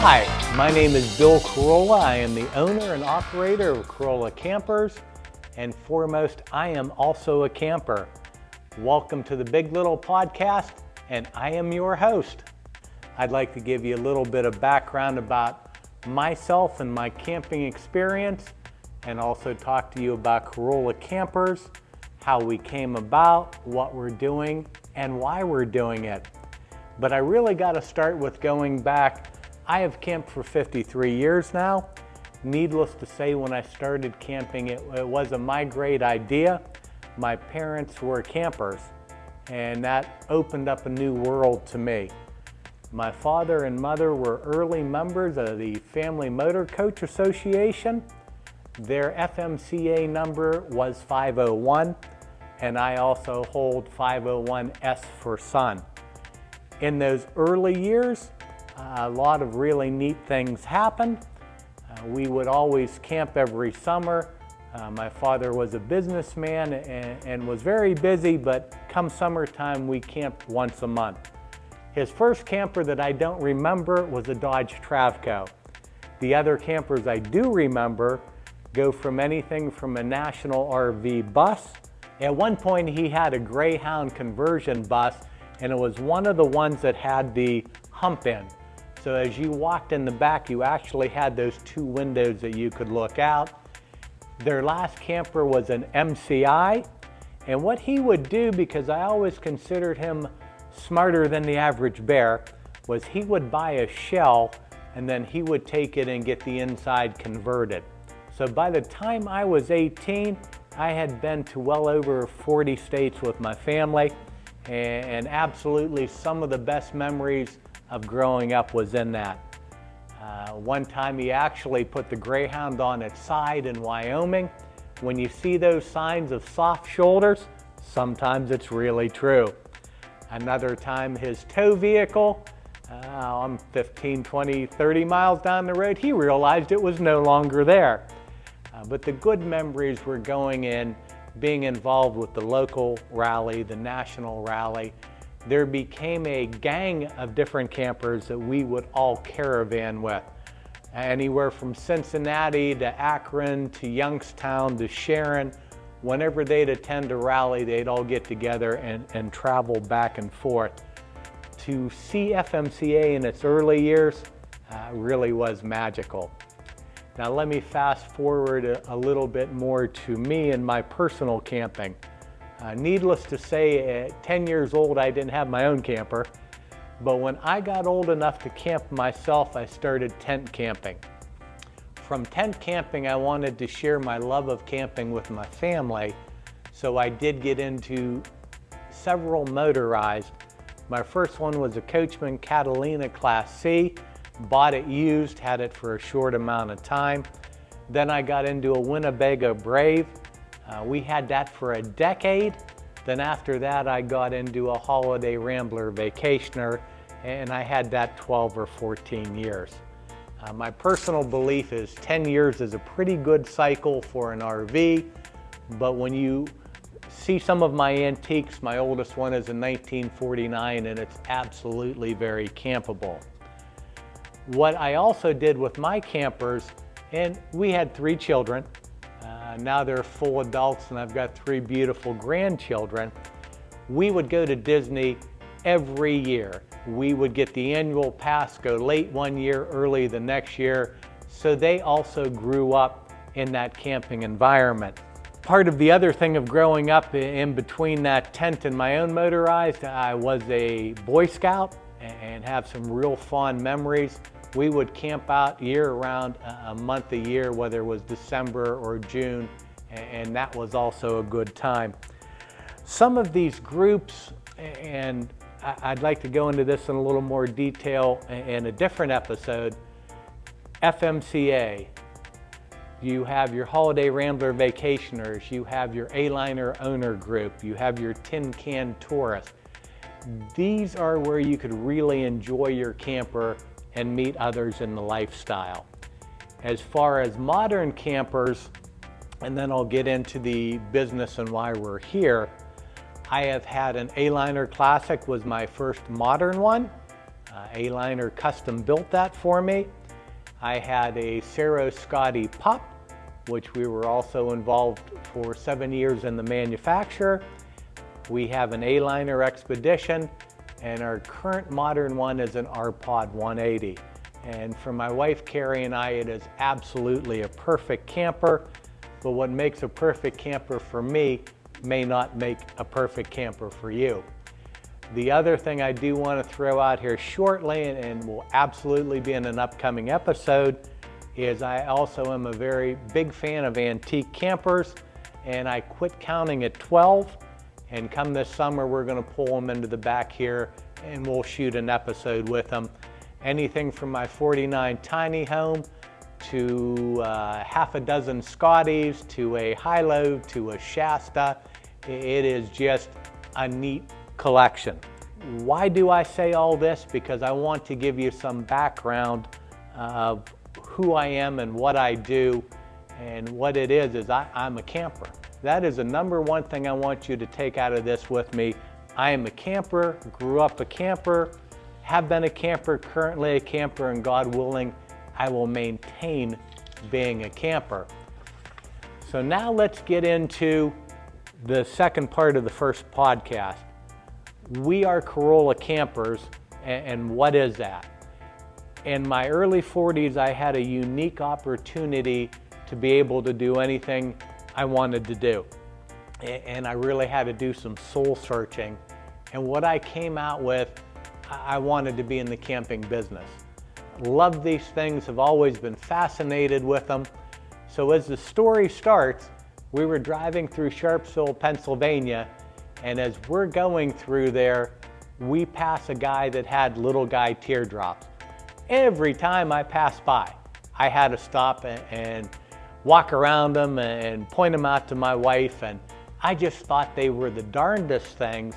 Hi, my name is Bill Kerola. I am the owner and operator of Kerola Campers, and foremost, I am also a camper. Welcome to the Big Little Podcast, and I am your host. I'd like to give you a little bit of background about myself and my camping experience, and also talk to you about Kerola Campers, how we came about, what we're doing, and why we're doing it. But I really got to start with going back. I have camped for 53 years now. Needless to say, when I started camping, it wasn't my great idea. My parents were campers, and that opened up a new world to me. My father and mother were early members of the Family Motor Coach Association. Their FMCA number was 501, and I also hold 501S for son. In those early years, a lot of really neat things happened. We would always camp every summer. My father was a businessman and was very busy, but come summertime, we camped once a month. His first camper that I don't remember was a Dodge Travco. The other campers I do remember go from anything from a National RV bus. At one point, he had a Greyhound conversion bus, and it was one of the ones that had the hump in. So as you walked in the back, you actually had those two windows that you could look out. Their last camper was an MCI, and what he would do, because I always considered him smarter than the average bear, was he would buy a shell and then he would take it and get the inside converted. So by the time I was 18, I had been to well over 40 states with my family, and absolutely some of the best memories of growing up was in that. One time he actually put the Greyhound on its side in Wyoming. When you see those signs of soft shoulders, sometimes it's really true. Another time his tow vehicle, I'm 15, 20, 30 miles down the road, he realized it was no longer there. But the good memories were going in, being involved with the local rally, the national rally. There became a gang of different campers that we would all caravan with. Anywhere from Cincinnati to Akron to Youngstown to Sharon. Whenever they'd attend a rally, they'd all get together and travel back and forth. To see FMCA in its early years really was magical. Now let me fast forward a little bit more to me and my personal camping. Needless to say, at 10 years old, I didn't have my own camper. But when I got old enough to camp myself, I started tent camping. From tent camping, I wanted to share my love of camping with my family, so I did get into several motorized. My first one was a Coachman Catalina Class C. Bought it used, had it for a short amount of time. Then I got into a Winnebago Brave. We had that for a decade. Then after that, I got into a Holiday Rambler Vacationer, and I had that 12 or 14 years. My personal belief is 10 years is a pretty good cycle for an RV, but when you see some of my antiques, my oldest one is a 1949, and it's absolutely very campable. What I also did with my campers, and we had 3 children, now they're full adults, and I've got 3 beautiful grandchildren. We would go to Disney every year. We would get the annual pass, go late one year, early the next year, so they also grew up in that camping environment. Part of the other thing of growing up in between that tent and my own motorized, I was a Boy Scout and have some real fond memories. We would camp out year-round, a month a year, whether it was December or June, and that was also a good time. Some of these groups, and I'd like to go into this in a little more detail in a different episode. FMCA, you have your Holiday Rambler Vacationers, you have your A-Liner owner group, you have your Tin Can Tourist. These are where you could really enjoy your camper and meet others in the lifestyle. As far as modern campers, and then I'll get into the business and why we're here, I have had an A-Liner Classic, was my first modern one. A-Liner custom built that for me. I had a Cerro Scotty pup, which we were also involved for 7 years in the manufacture. We have an A-Liner Expedition, and our current modern one is an R-Pod 180. And for my wife Carrie and I, it is absolutely a perfect camper, but what makes a perfect camper for me may not make a perfect camper for you. The other thing I do want to throw out here shortly, and will absolutely be in an upcoming episode, is I also am a very big fan of antique campers, and I quit counting at 12, and come this summer we're going to pull them into the back here and we'll shoot an episode with them. Anything from my 49 tiny home to half a dozen Scotties to a high-low to a Shasta. It is just a neat collection. Why do I say all this? Because I want to give you some background of who I am and what I do, and what it is I'm a camper. That is the number one thing I want you to take out of this with me. I am a camper, grew up a camper, have been a camper, currently a camper, and God willing, I will maintain being a camper. So now let's get into the second part of the first podcast. We are Kerola campers, and what is that? In my early 40s, I had a unique opportunity to be able to do anything I wanted to do. And I really had to do some soul searching. And what I came out with, I wanted to be in the camping business. Love these things, have always been fascinated with them. So as the story starts, we were driving through Sharpsville, Pennsylvania, and as we're going through there, we pass a guy that had little guy teardrops. Every time I passed by, I had to stop and walk around them and point them out to my wife, and I just thought they were the darndest things.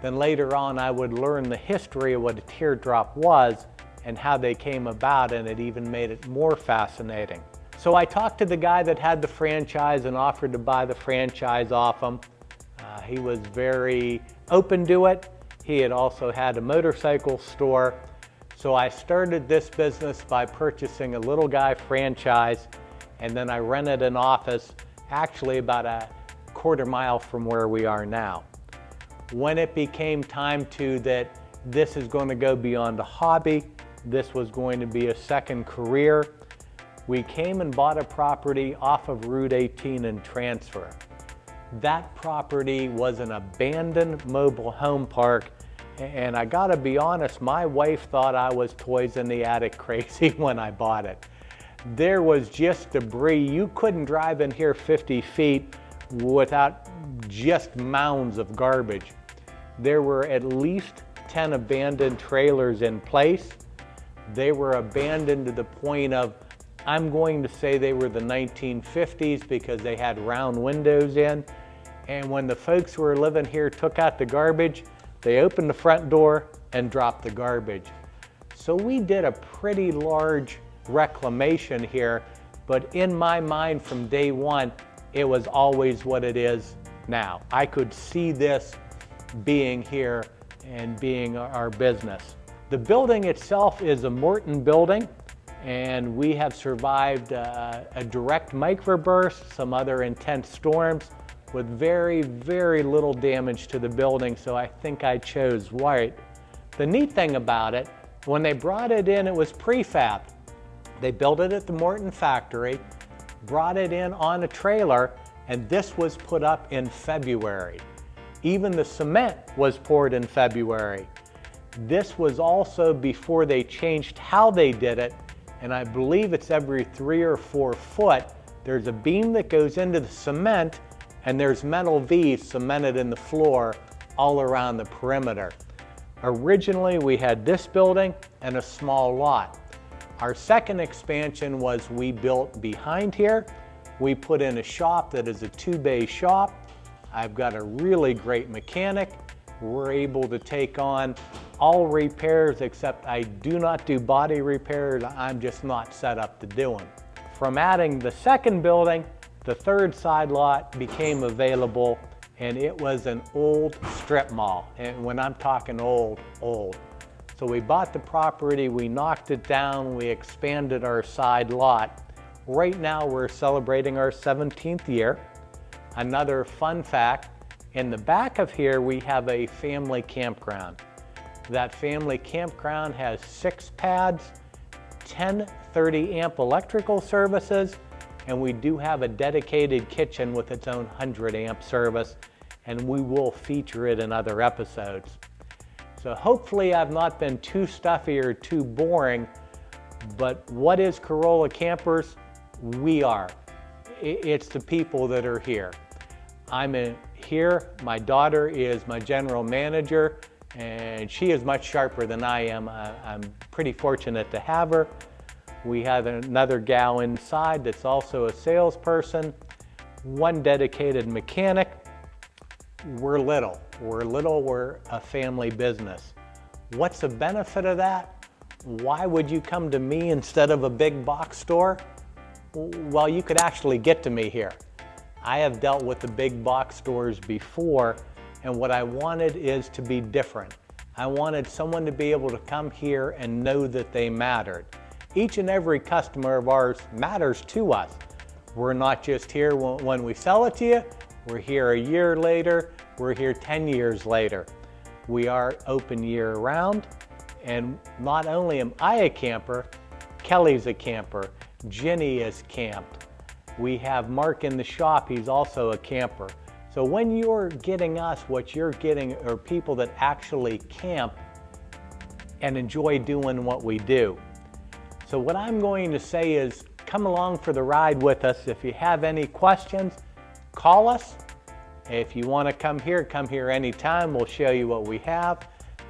Then later on I would learn the history of what a teardrop was and how they came about, and it even made it more fascinating. So I talked to the guy that had the franchise and offered to buy the franchise off him. He was very open to it. He had also had a motorcycle store. So I started this business by purchasing a little guy franchise, and then I rented an office actually about a quarter mile from where we are now. When it became time that this is going to go beyond a hobby, this was going to be a second career, we came and bought a property off of Route 18 in Transfer. That property was an abandoned mobile home park, and I gotta be honest, my wife thought I was toys in the attic crazy when I bought it. There was just debris. You couldn't drive in here 50 feet without just mounds of garbage. There were at least 10 abandoned trailers in place. They were abandoned to the point of, I'm going to say they were the 1950s because they had round windows in. And when the folks who were living here took out the garbage, they opened the front door and dropped the garbage. So we did a pretty large reclamation here, but in my mind from day one, it was always what it is now. I could see this being here and being our business. The building itself is a Morton building, and we have survived a direct microburst, some other intense storms, with very, very little damage to the building, so I think I chose right. The neat thing about it, when they brought it in, it was prefab. They built it at the Morton factory, brought it in on a trailer, and this was put up in February. Even the cement was poured in February. This was also before they changed how they did it, and I believe it's every 3 or 4 foot. There's a beam that goes into the cement, and there's metal V's cemented in the floor all around the perimeter. Originally, we had this building and a small lot. Our second expansion was we built behind here. We put in a shop that is a 2-bay shop. I've got a really great mechanic. We're able to take on all repairs, except I do not do body repairs. I'm just not set up to do them. From adding the second building, the third side lot became available, and it was an old strip mall. And when I'm talking old, old. So we bought the property, we knocked it down, we expanded our side lot. Right now we're celebrating our 17th year. Another fun fact, in the back of here we have a family campground. That family campground has 6 pads, 10 30 amp electrical services, and we do have a dedicated kitchen with its own 100 amp service, and we will feature it in other episodes. So hopefully I've not been too stuffy or too boring, but what is Kerola Campers? We are. It's the people that are here. I'm here, my daughter is my general manager, and she is much sharper than I am. I'm pretty fortunate to have her. We have another gal inside that's also a salesperson, one dedicated mechanic. We're little, we're a family business. What's the benefit of that? Why would you come to me instead of a big box store? Well, you could actually get to me here. I have dealt with the big box stores before, and what I wanted is to be different. I wanted someone to be able to come here and know that they mattered. Each and every customer of ours matters to us. We're not just here when we sell it to you, we're here a year later, we're here 10 years later. We are open year round, and not only am I a camper, Kelly's a camper, Jenny is camped. We have Mark in the shop, he's also a camper. So when you're getting us, what you're getting are people that actually camp and enjoy doing what we do. So what I'm going to say is come along for the ride with us. If you have any questions, call us. If you want to come here anytime. We'll show you what we have.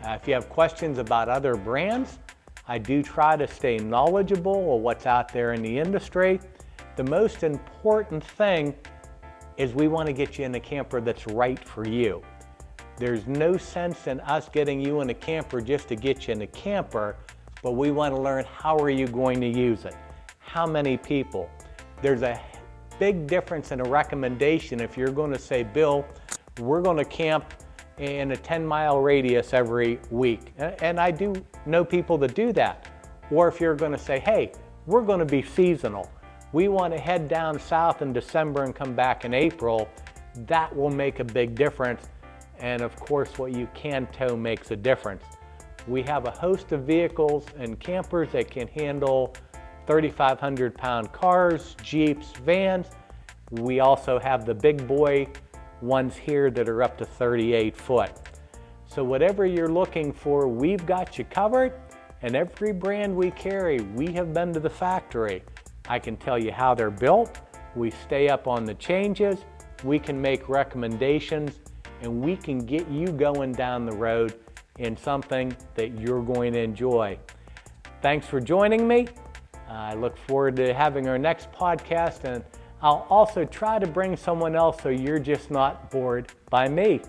If you have questions about other brands, I do try to stay knowledgeable of what's out there in the industry. The most important thing is we want to get you in a camper that's right for you. There's no sense in us getting you in a camper just to get you in a camper, but we want to learn how are you going to use it? How many people? There's a big difference in a recommendation if you're going to say, Bill, we're going to camp in a 10-mile radius every week. And I do know people that do that. Or if you're going to say, hey, we're going to be seasonal. We want to head down south in December and come back in April. That will make a big difference. And of course, what you can tow makes a difference. We have a host of vehicles and campers that can handle 3,500 pound cars, Jeeps, vans. We also have the big boy ones here that are up to 38 foot. So whatever you're looking for, we've got you covered. And every brand we carry, we have been to the factory. I can tell you how they're built. We stay up on the changes. We can make recommendations, and we can get you going down the road in something that you're going to enjoy. Thanks for joining me. I look forward to having our next podcast, and I'll also try to bring someone else so you're just not bored by me.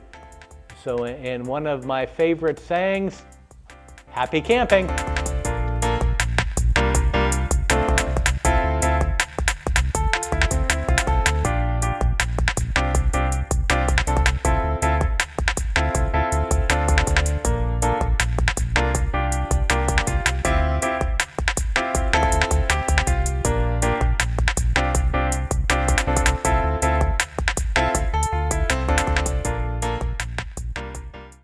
So in one of my favorite sayings, happy camping.